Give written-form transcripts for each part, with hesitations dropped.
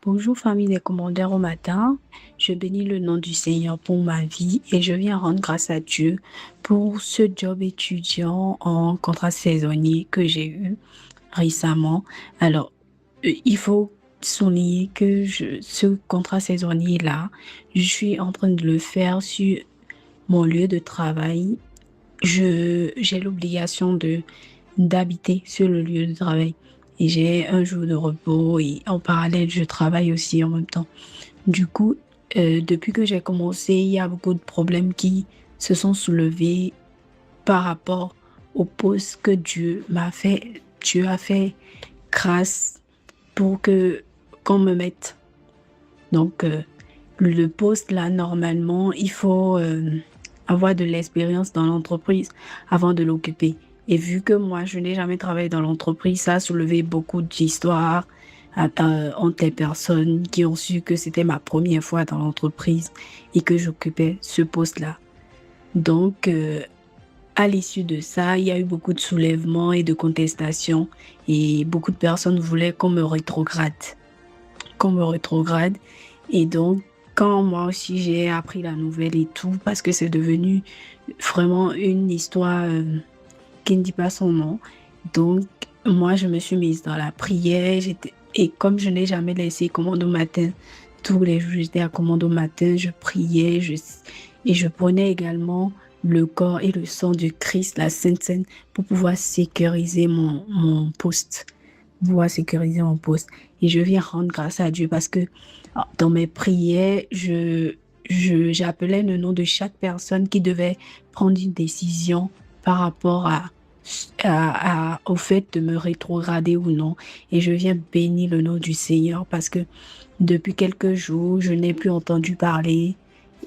Bonjour famille des commandeurs au matin. Je bénis le nom du Seigneur pour ma vie et je viens rendre grâce à Dieu pour ce job étudiant en contrat saisonnier que j'ai eu récemment. Alors, il faut souligner que ce contrat saisonnier-là, je suis en train de le faire sur mon lieu de travail. J'ai l'obligation d'habiter sur le lieu de travail et j'ai un jour de repos et en parallèle, je travaille aussi en même temps. Du coup, depuis que j'ai commencé, il y a beaucoup de problèmes qui se sont soulevés par rapport au poste que Dieu m'a fait. Dieu a fait grâce pour que qu'on me mette. Donc, le poste là, normalement, il faut avoir de l'expérience dans l'entreprise avant de l'occuper. Et vu que moi, je n'ai jamais travaillé dans l'entreprise, ça a soulevé beaucoup d'histoires entre les personnes qui ont su que c'était ma première fois dans l'entreprise et que j'occupais ce poste-là. Donc, à l'issue de ça, il y a eu beaucoup de soulèvements et de contestations et beaucoup de personnes voulaient qu'on me rétrograde. Et donc, quand moi aussi j'ai appris la nouvelle et tout, parce que c'est devenu vraiment une histoire qui ne dit pas son nom. Donc, moi, je me suis mise dans la prière. Et comme je n'ai jamais laissé commande au matin, tous les jours, j'étais à commande au matin, je priais, et je prenais également le corps et le sang du Christ, la Sainte Seine, pour pouvoir sécuriser mon poste. Pouvoir sécuriser mon poste. Et je viens rendre grâce à Dieu parce que dans mes prières, j'appelais le nom de chaque personne qui devait prendre une décision par rapport au fait de me rétrograder ou non. Et je viens bénir le nom du Seigneur parce que depuis quelques jours, je n'ai plus entendu parler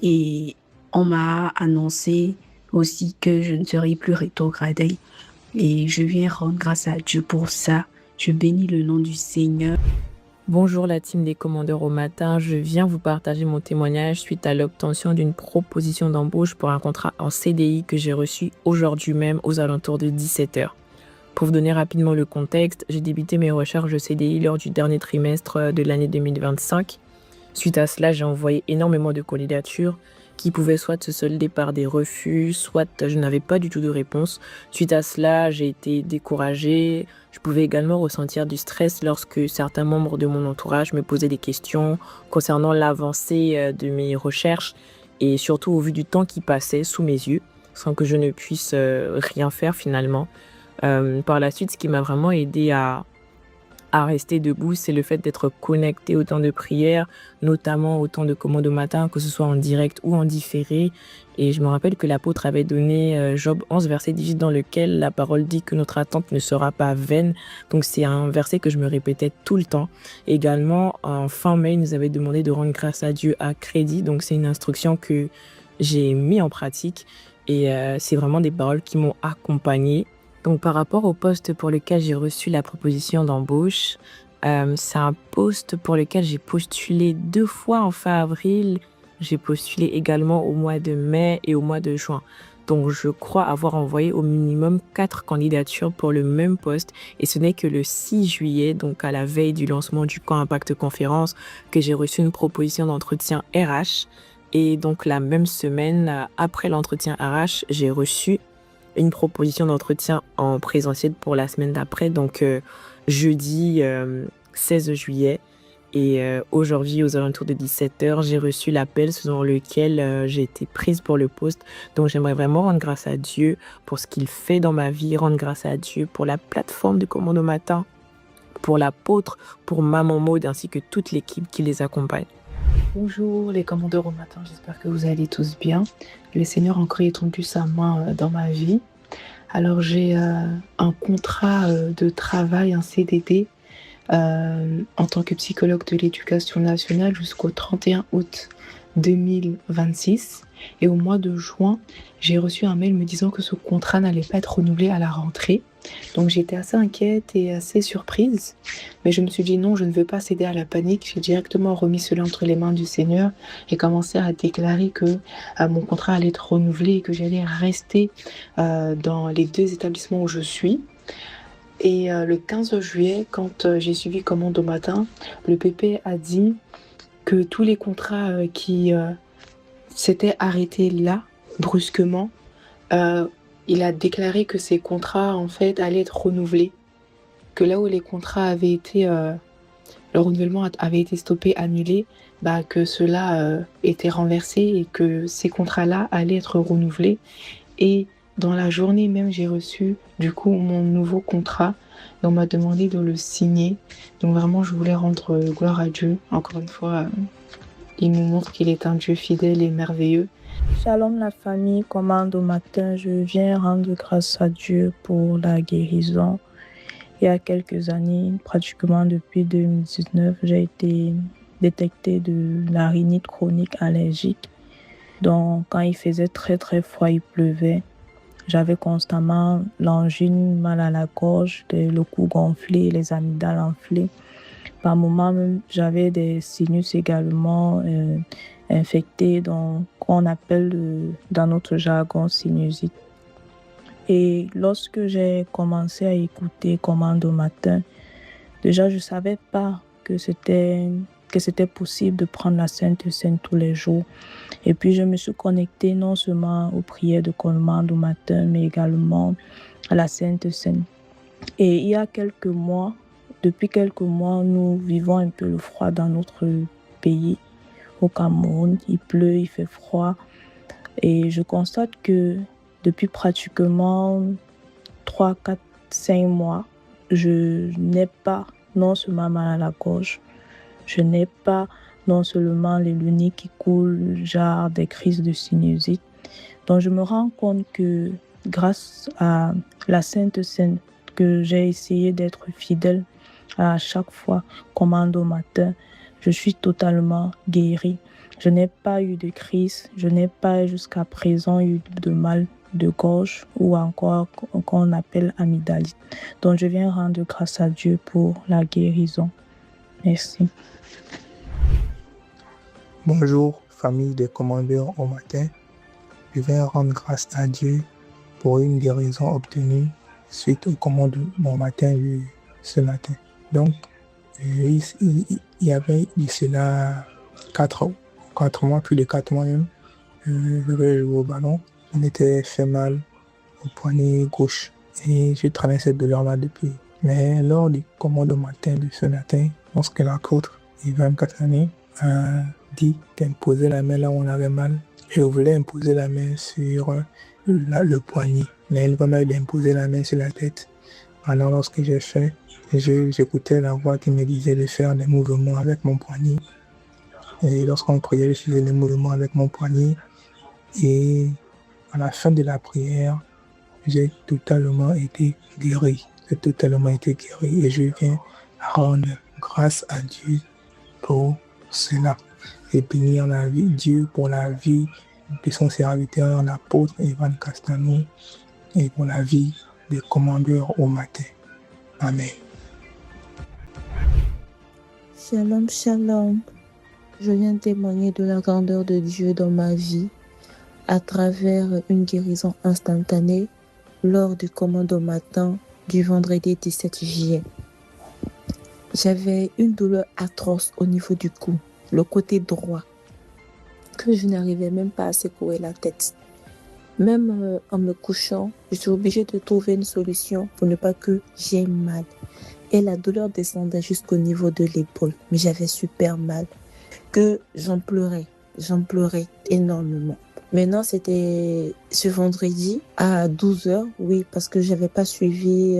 et on m'a annoncé aussi que je ne serai plus rétrogradée. Et je viens rendre grâce à Dieu pour ça. Je bénis le nom du Seigneur. Bonjour la team des commandeurs au matin, je viens vous partager mon témoignage suite à l'obtention d'une proposition d'embauche pour un contrat en CDI que j'ai reçu aujourd'hui même aux alentours de 17 heures. Pour vous donner rapidement le contexte, j'ai débuté mes recherches de CDI lors du dernier trimestre de l'année 2025. Suite à cela, j'ai envoyé énormément de candidatures qui pouvaient soit se solder par des refus, soit je n'avais pas du tout de réponse. Suite à cela, j'ai été découragée. Je pouvais également ressentir du stress lorsque certains membres de mon entourage me posaient des questions concernant l'avancée de mes recherches et surtout au vu du temps qui passait sous mes yeux sans que je ne puisse rien faire finalement. Par la suite, ce qui m'a vraiment aidé à rester debout, c'est le fait d'être connecté au temps de prière, notamment au temps de commande au matin, que ce soit en direct ou en différé. Et je me rappelle que l'apôtre avait donné Job 11, verset 18, dans lequel la parole dit que notre attente ne sera pas vaine. Donc c'est un verset que je me répétais tout le temps. Également, en fin mai, il nous avait demandé de rendre grâce à Dieu à crédit. Donc c'est une instruction que j'ai mis en pratique et c'est vraiment des paroles qui m'ont accompagnée. Donc, par rapport au poste pour lequel j'ai reçu la proposition d'embauche, c'est un poste pour lequel j'ai postulé 2 fois en fin avril. J'ai postulé également au mois de mai et au mois de juin. Donc, je crois avoir envoyé au minimum 4 candidatures pour le même poste. Et ce n'est que le 6 juillet, donc à la veille du lancement du camp Impact Conférence, que j'ai reçu une proposition d'entretien RH. Et donc, la même semaine, après l'entretien RH, j'ai reçu une proposition d'entretien en présentiel pour la semaine d'après, donc jeudi 16 juillet. Et aujourd'hui, aux alentours de 17 heures, j'ai reçu l'appel selon lequel j'ai été prise pour le poste. Donc j'aimerais vraiment rendre grâce à Dieu pour ce qu'il fait dans ma vie, rendre grâce à Dieu pour la plateforme de Commande au matin, pour l'apôtre, pour Maman Maud, ainsi que toute l'équipe qui les accompagne. Bonjour les commandeurs au matin, j'espère que vous allez tous bien. Le Seigneur a encore étendu sa main dans ma vie. Alors j'ai un contrat de travail, un CDD, en tant que psychologue de l'éducation nationale jusqu'au 31 août 2026. Et au mois de juin, j'ai reçu un mail me disant que ce contrat n'allait pas être renouvelé à la rentrée. Donc j'étais assez inquiète et assez surprise. Mais je me suis dit non, je ne veux pas céder à la panique. J'ai directement remis cela entre les mains du Seigneur et commencé à déclarer que mon contrat allait être renouvelé et que j'allais rester dans les 2 établissements où je suis. Et le 15 juillet, quand j'ai suivi commande au matin, le PP a dit que tous les contrats qui s'étaient arrêtés là, brusquement, euh, il a déclaré que ces contrats, en fait, allaient être renouvelés. Que là où les contrats avaient été, le renouvellement avait été stoppé, annulé, bah, que cela était renversé et que ces contrats-là allaient être renouvelés. Et dans la journée même, j'ai reçu du coup mon nouveau contrat. Et on m'a demandé de le signer. Donc vraiment, je voulais rendre gloire à Dieu. Encore une fois, il nous montre qu'il est un Dieu fidèle et merveilleux. Shalom la famille, commande au matin, je viens rendre grâce à Dieu pour la guérison. Il y a quelques années, pratiquement depuis 2019, j'ai été détectée de la rhinite chronique allergique. Donc quand il faisait très très froid, il pleuvait, j'avais constamment l'angine, mal à la gorge, le cou gonflé, les amygdales enflées. Par moments même, j'avais des sinus également infectés, donc qu'on appelle dans notre jargon sinusite. Et lorsque j'ai commencé à écouter Commande au matin, déjà je ne savais pas que c'était possible de prendre la Sainte Seine tous les jours. Et puis je me suis connectée non seulement aux prières de Commande au matin, mais également à la Sainte Seine. Et il y a depuis quelques mois, nous vivons un peu le froid dans notre pays, au Cameroun. Il pleut, il fait froid. Et je constate que depuis pratiquement 3, 4, 5 mois, je n'ai pas non seulement mal à la gorge, je n'ai pas non seulement les lunettes qui coulent, genre des crises de sinusite. Donc je me rends compte que grâce à la Sainte Seine, que j'ai essayé d'être fidèle à chaque fois, commande au matin, je suis totalement guérie. Je n'ai pas eu de crise, je n'ai pas jusqu'à présent eu de mal de gorge ou encore qu'on appelle amygdalite. Donc je viens rendre grâce à Dieu pour la guérison. Merci. Bonjour, famille des commandeurs au matin. Je viens rendre grâce à Dieu pour une guérison obtenue suite aux commandes au matin ce matin. Donc, il y avait d'ici là 4 mois, plus de 4 mois même, je vais jouer au ballon. Je m'étais fait mal au poignet gauche et je traversais cette douleur-là depuis. Mais lors du commande au matin de ce matin, lorsque l'apôtre, il y a 24 années, a dit d'imposer la main là où on avait mal, je voulais imposer la main sur le poignet. Mais il va m'imposer la main sur la tête. Alors lorsque j'ai fait, j'écoutais la voix qui me disait de faire des mouvements avec mon poignet. Et lorsqu'on priait, je faisais des mouvements avec mon poignet. Et à la fin de la prière, j'ai totalement été guéri. J'ai totalement été guéri. Et je viens rendre grâce à Dieu pour cela. Et bénir Dieu pour la vie de son serviteur, l'apôtre Evan Castano, et pour la vie des commandeurs au matin. Amen. Shalom, shalom. Je viens témoigner de la grandeur de Dieu dans ma vie à travers une guérison instantanée lors du commande au matin du vendredi 17 juillet. J'avais une douleur atroce au niveau du cou, le côté droit, que je n'arrivais même pas à secouer la tête. Même en me couchant, je suis obligée de trouver une solution pour ne pas que j'aie mal. Et la douleur descendait jusqu'au niveau de l'épaule, mais j'avais super mal, que j'en pleurais énormément. Maintenant, c'était ce vendredi à 12h, oui, parce que j'avais pas suivi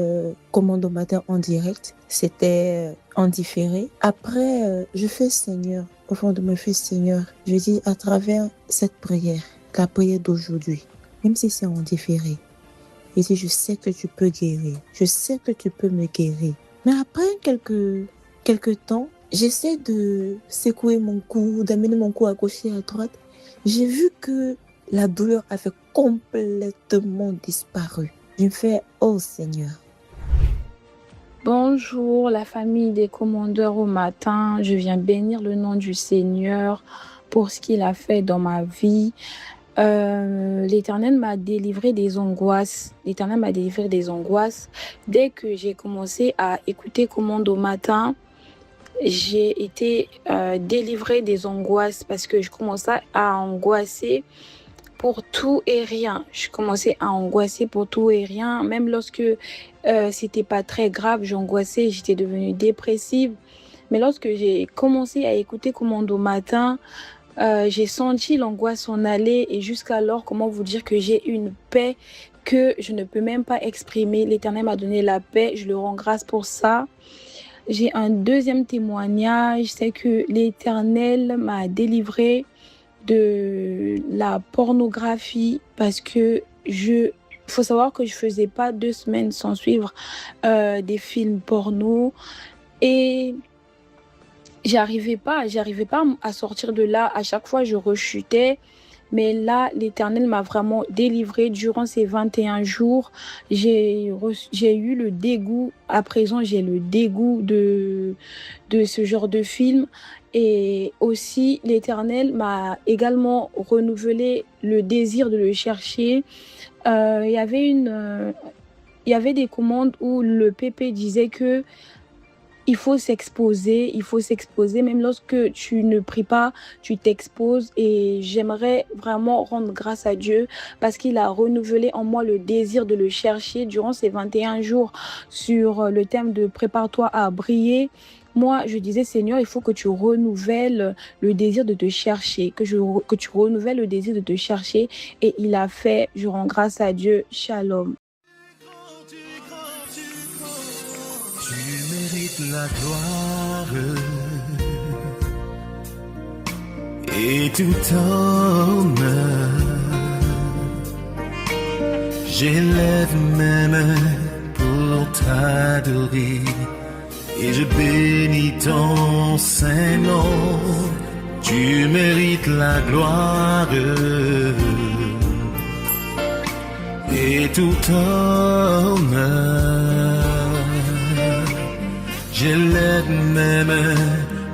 commande au matin en direct, c'était en différé. Après, je fais Seigneur, au fond de moi, je fais Seigneur. Je dis à travers cette prière, la prière d'aujourd'hui, même si c'est en différé, je dis, je sais que tu peux guérir, je sais que tu peux me guérir. Mais après quelques temps, j'essaie de secouer mon cou, d'amener mon cou à gauche et à droite. J'ai vu que la douleur avait complètement disparu. Je me fais, oh Seigneur. Bonjour la famille des commandeurs au matin. Je viens bénir le nom du Seigneur pour ce qu'il a fait dans ma vie. l'Éternel m'a délivré des angoisses. L'Éternel m'a délivré des angoisses. Dès que j'ai commencé à écouter Commande au matin, j'ai été délivrée des angoisses parce que je commençais à angoisser pour tout et rien. Je commençais à angoisser pour tout et rien. Même lorsque c'était pas très grave, j'angoissais, j'étais devenue dépressive. Mais lorsque j'ai commencé à écouter Commande au matin, j'ai senti l'angoisse s'en aller et jusqu'alors, comment vous dire que j'ai une paix que je ne peux même pas exprimer. L'Éternel m'a donné la paix, je le rends grâce pour ça. J'ai un deuxième témoignage, c'est que l'Éternel m'a délivré de la pornographie parce que faut savoir que je faisais pas 2 semaines sans suivre des films porno et j'arrivais pas à sortir de là. À chaque fois, je rechutais. Mais là, l'Éternel m'a vraiment délivrée durant ces 21 jours. J'ai eu le dégoût. À présent, j'ai le dégoût de ce genre de film. Et aussi, l'Éternel m'a également renouvelé le désir de le chercher. Il y avait des commandes où le PP disait que il faut s'exposer, même lorsque tu ne pries pas, tu t'exposes et j'aimerais vraiment rendre grâce à Dieu parce qu'il a renouvelé en moi le désir de le chercher durant ces 21 jours sur le thème de prépare-toi à briller. Moi, je disais, Seigneur, il faut que tu renouvelles le désir de te chercher, que tu renouvelles le désir de te chercher et il a fait, je rends grâce à Dieu. Shalom. La gloire et tout honneur. J'élève mes mains pour t'adorer et je bénis ton Saint-Nom. Tu mérites la gloire et tout honneur. J'élève mes mains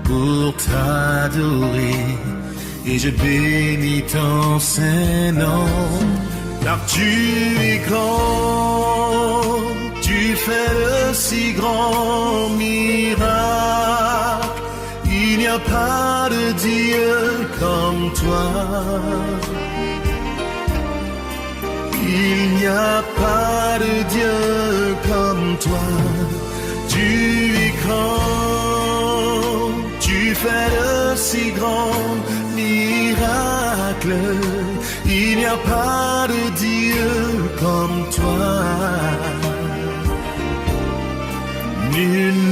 pour t'adorer et je bénis ton Saint-Nom. Car tu es grand, tu fais de si grands miracles. Il n'y a pas de Dieu comme toi. Il n'y a pas de Dieu comme toi. Tu es grand, tu fais de si grands miracles. Il n'y a pas de Dieu comme toi. Nul